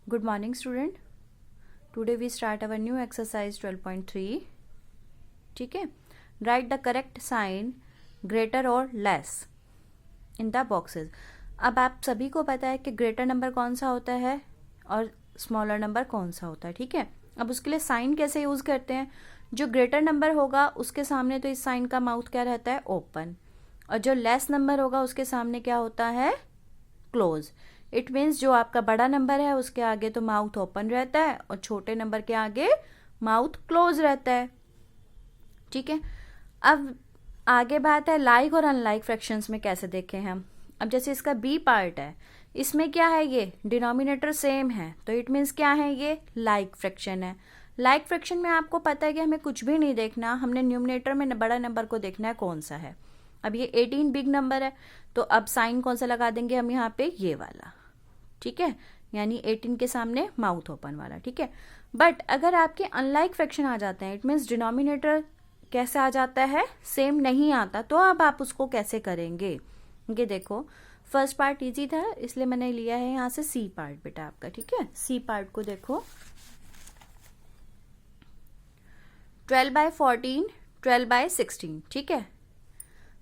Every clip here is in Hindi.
Good morning, student. Today we start our new exercise 12.3. ठीक है. Write the correct sign greater or less in the boxes. अब आप सभी को पता है कि ग्रेटर नंबर कौन सा होता है और स्मॉलर नंबर कौन सा होता है. ठीक है. अब उसके लिए साइन कैसे यूज करते हैं. जो ग्रेटर नंबर होगा उसके सामने तो इस साइन का माउथ क्या रहता है, ओपन, और जो लेस नंबर होगा उसके सामने क्या होता है, क्लोज. इट मीन्स जो आपका बड़ा नंबर है उसके आगे तो माउथ ओपन रहता है और छोटे नंबर के आगे माउथ क्लोज रहता है. ठीक है. अब आगे बात है लाइक और अनलाइक फ्रैक्शंस में कैसे देखें हम. अब जैसे इसका बी पार्ट है, इसमें क्या है, ये डिनोमिनेटर सेम है तो इट मीन्स क्या है, ये लाइक फ्रैक्शन है. लाइक फ्रैक्शन में आपको पता है कि हमें कुछ भी नहीं देखना, हमने न्यूमरेटर में बड़ा नंबर को देखना है कौन सा है. अब ये 18 बिग नंबर है तो अब साइन कौन सा लगा देंगे हम यहाँ पे, ये वाला. ठीक है, यानी 18 के सामने माउथ ओपन वाला. ठीक है. बट अगर आपके अनलाइक फ्रैक्शन आ जाते हैं, इट मीन्स डिनोमिनेटर कैसे आ जाता है, सेम नहीं आता, तो अब आप उसको कैसे करेंगे. ये देखो, फर्स्ट पार्ट इजी था इसलिए मैंने लिया है यहाँ से सी पार्ट बेटा आपका. ठीक है. सी पार्ट को देखो, 12/14, 12/16. ठीक है.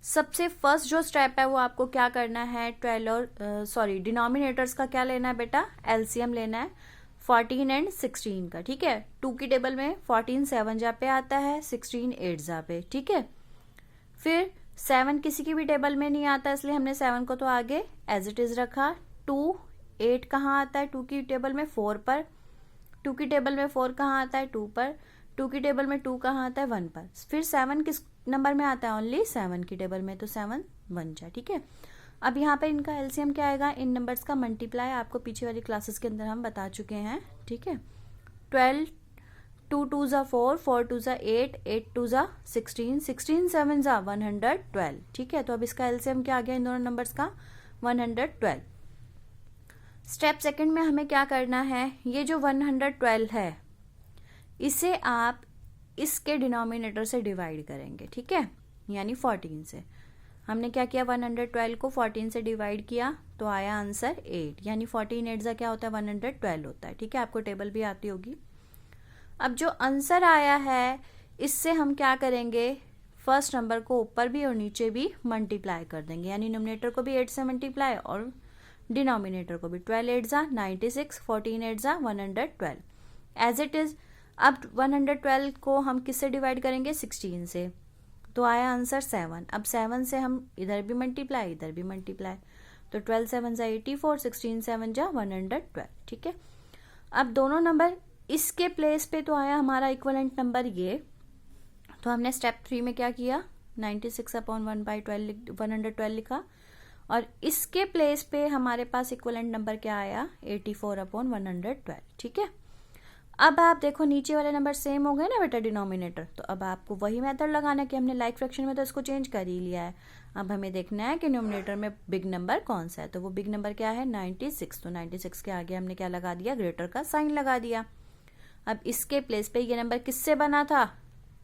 सबसे फर्स्ट जो स्टेप है वो आपको क्या करना है, 12 और डिनोमिनेटर्स का क्या लेना है बेटा, एलसीएम लेना है 14 एंड 16 का. ठीक है. 2 की टेबल में 14 7 जा पे आता है, 16 8 जा पे. ठीक है. फिर 7 किसी की भी टेबल में नहीं आता इसलिए हमने 7 को तो आगे एज इट इज रखा. 2 8 कहाँ आता है 2 की टेबल में, 4 पर. 2 की टेबल में 4 कहाँ आता है, 2 पर. 2 की टेबल में 2 कहाँ आता है, 1 पर. फिर 7 किस नंबर में आता है, ओनली 7 की टेबल में, तो 7 1 जा. ठीक है. अब यहाँ पे इनका एलसीएम क्या आएगा, इन नंबर्स का मल्टीप्लाई आपको पीछे वाली क्लासेस के अंदर हम बता चुके हैं. ठीक है. 12 2 2 जा 4, 4 2 जा 8, 8 2 जा 16, 16 7 जा 112. ठीक है. तो अब इसका एलसीएम क्या आ गया इन दोनों नंबर्स का, 112. स्टेप सेकंड में हमें क्या करना है, ये जो 112 है इसे आप इसके डिनोमिनेटर से डिवाइड करेंगे. ठीक है. यानी 14 से. हमने क्या किया, 112 को 14 से डिवाइड किया तो आया आंसर 8, यानी 14 8 जा क्या होता है, 112 होता है. ठीक है. आपको टेबल भी आती होगी. अब जो आंसर आया है इससे हम क्या करेंगे, फर्स्ट नंबर को ऊपर भी और नीचे भी मल्टीप्लाई कर देंगे, यानी नोमिनेटर को भी 8 से मल्टीप्लाई और डिनोमिनेटर को भी. 12 8 जा 96, 14 8 जा 112 एज इट इज. अब 112 को हम किससे डिवाइड करेंगे, 16 से, तो आया आंसर 7. अब 7 से हम इधर भी मल्टीप्लाई इधर भी मल्टीप्लाई, तो 12 7 जा 84, 16 7 जा 112. ठीक है. अब दोनों नंबर इसके प्लेस पे तो आया हमारा इक्वलेंट नंबर ये, तो हमने स्टेप 3 में क्या किया, 96/1/12 लिखा, और इसके प्लेस पे हमारे पास इक्वलेंट नंबर क्या आया, 84/112. ठीक है. अब आप देखो नीचे वाले नंबर सेम हो गए ना बेटा डिनोमिनेटर, तो अब आपको वही मेथड लगाना है कि हमने लाइक फ्रैक्शन में तो इसको चेंज कर ही लिया है. अब हमें देखना है कि डिनोमिनेटर में बिग नंबर कौन सा है, तो वो बिग नंबर क्या है, 96. तो 96 के आगे हमने क्या लगा दिया, ग्रेटर का साइन लगा दिया. अब इसके प्लेस पे ये नंबर किससे बना था,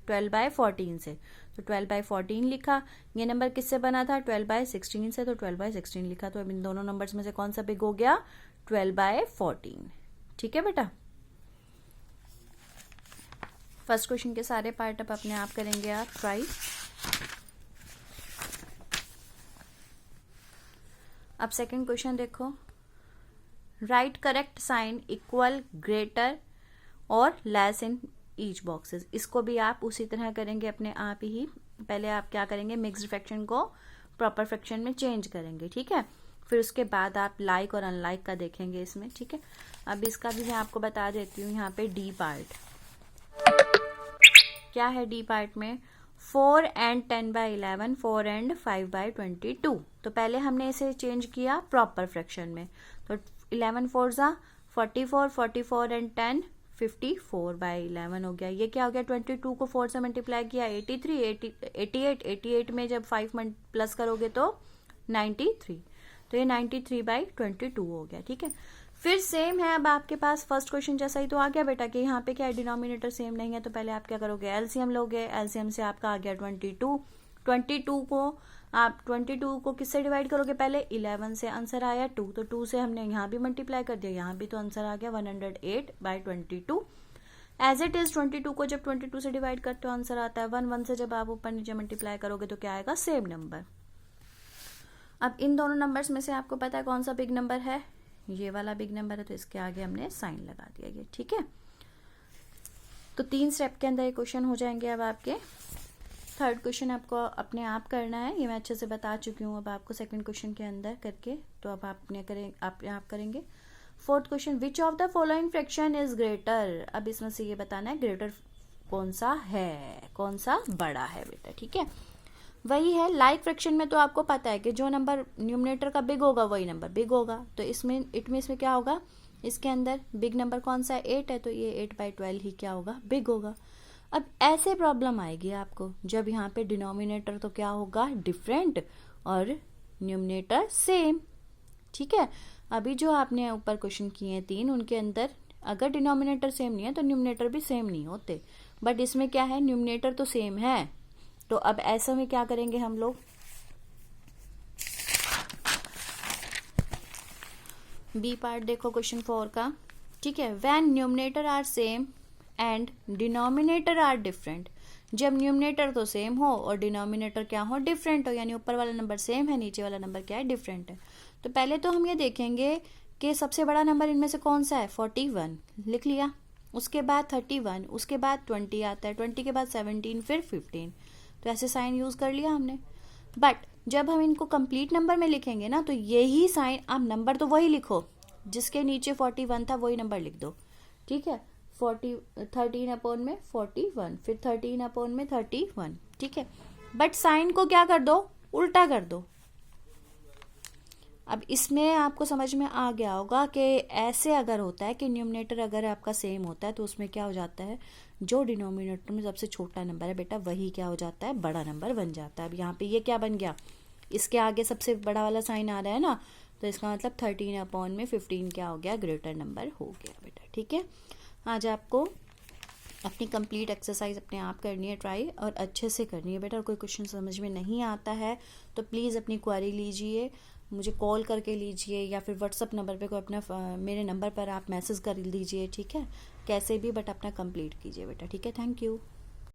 12/14 से, तो 12/14 लिखा. ये नंबर किससे बना था, 12/16 से, तो 12/16 लिखा. तो अब इन दोनों नंबर्स में से कौन सा बिग हो गया, 12/14. ठीक है बेटा. फर्स्ट क्वेश्चन के सारे पार्ट अब अपने आप करेंगे आप ट्राई. अब सेकंड क्वेश्चन देखो, write correct sign equal, greater और लेस इन ईच बॉक्सेस. इसको भी आप उसी तरह करेंगे अपने आप ही. पहले आप क्या करेंगे, मिक्स्ड फ्रैक्शन को प्रॉपर फ्रैक्शन में चेंज करेंगे. ठीक है. फिर उसके बाद आप लाइक और अनलाइक का देखेंगे इसमें. ठीक है. अब इसका भी मैं आपको बता देती हूँ. यहाँ पे डी पार्ट क्या है, डी पार्ट में 4 एंड 10/11, 4 एंड 5/22. तो पहले हमने इसे चेंज किया प्रॉपर फ्रैक्शन में, तो 11 4 जा 44, 44 एंड 10 54/11 हो गया. ये क्या हो गया, 22 को 4 से मल्टीप्लाई किया 83, 88, 88 में जब 5 प्लस करोगे तो 93, तो ये 93/22 हो गया. ठीक है. फिर सेम है, अब आपके पास फर्स्ट क्वेश्चन जैसा ही तो आ गया बेटा कि यहाँ पे क्या है, डिनोमिनेटर सेम नहीं है, तो पहले आप क्या करोगे, एलसीएम लोगे. एलसीएम से आपका आ गया 22. 22 को आप 22 को किससे डिवाइड करोगे, पहले 11 से, आंसर आया 2, तो 2 से हमने यहाँ भी मल्टीप्लाई कर दिया, यहाँ भी, तो आंसर आ गया 108/22। एज इट इज 22 को जब 22 से डिवाइड करते हो आंसर आता है 1, 1 से जब आप ऊपर नीचे मल्टीप्लाई करोगे तो क्या आएगा, सेम नंबर। अब इन दोनों नंबर्स में से आपको पता है कौन सा बिग नंबर है, ये वाला बिग नंबर है, तो इसके आगे हमने साइन लगा दिया ये, ठीक है। तो 3 स्टेप के अंदर ये क्वेश्चन हो जाएंगे। अब आपके थर्ड क्वेश्चन आपको अपने आप करना है, ये मैं अच्छे से बता चुकी हूँ, अब आपको सेकंड क्वेश्चन के अंदर करके, तो अब आप करेंगे। Fourth question, which of the following fraction is greater. अब इसमें से ये बताना है ग्रेटर कौन सा है, कौन सा बड़ा है बेटा, ठीक है। वही है लाइक फ्रैक्शन में, तो आपको पता है कि जो नंबर न्यूमरेटर का बिग होगा वही नंबर बिग होगा, तो इसमें इसमें क्या होगा, इसके अंदर बिग नंबर कौन सा है, 8 है, तो ये 8/12 ही क्या होगा, बिग होगा। अब ऐसे प्रॉब्लम आएगी आपको जब यहाँ पे डिनोमिनेटर तो क्या होगा, डिफरेंट, और न्यूमरेटर सेम, ठीक है। अभी जो आपने ऊपर क्वेश्चन किए हैं 3, उनके अंदर अगर डिनोमिनेटर सेम नहीं है तो न्यूमरेटर भी सेम नहीं होते, बट इसमें क्या है, न्यूमरेटर तो सेम है। तो अब ऐसे में क्या करेंगे हम लोग, बी पार्ट देखो क्वेश्चन 4 का, ठीक है। When numerator are same and denominator are different, जब न्यूमरेटर तो सेम हो और डिनोमिनेटर क्या हो, डिफरेंट हो, यानी ऊपर वाला नंबर सेम है, नीचे वाला नंबर क्या है, डिफरेंट है। तो पहले तो हम ये देखेंगे कि सबसे बड़ा नंबर इनमें से कौन सा है, 41 लिख लिया, उसके बाद 31, उसके बाद 20 आता है, 20 के बाद 17, फिर 15, तो ऐसे साइन यूज कर लिया हमने। बट जब हम इनको कंप्लीट नंबर में लिखेंगे ना, तो यही साइन, आप नंबर तो वही लिखो, जिसके नीचे 41 था वही नंबर लिख दो, ठीक है। 13/41, फिर 13/31, ठीक है। बट साइन को क्या कर दो, उल्टा कर दो। अब इसमें आपको समझ में आ गया होगा कि ऐसे अगर होता है कि न्यूमरेटर अगर आपका सेम होता है तो उसमें क्या हो जाता है, जो डिनोमिनेटर में सबसे छोटा नंबर है बेटा वही क्या हो जाता है, बड़ा नंबर बन जाता है। अब यहाँ पे ये क्या बन गया, इसके आगे सबसे बड़ा वाला साइन आ रहा है ना, तो इसका मतलब 13/15 क्या हो गया, ग्रेटर नंबर हो गया बेटा, ठीक है। आज आपको अपनी कंप्लीट एक्सरसाइज अपने आप करनी है ट्राई, और अच्छे से करनी है बेटा। कोई क्वेश्चन समझ में नहीं आता है तो प्लीज़ अपनी क्वेरी लीजिए, मुझे कॉल करके लीजिए, या फिर व्हाट्सअप नंबर पे कोई अपना मेरे नंबर पर आप मैसेज कर लीजिए, ठीक है, कैसे भी, बट अपना कंप्लीट कीजिए बेटा, ठीक है। Thank you.